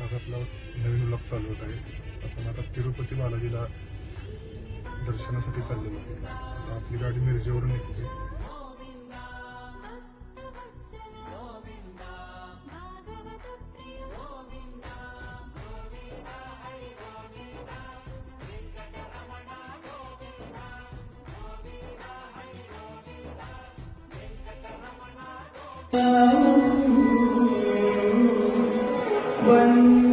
आज आपला नवीन व्लॉग चालू होत आहे. आपण आता तिरुपती बालाजीला दर्शनासाठी चाललेलो आहे. आता आपली गाडी मिरजेवरून निघते. वंदे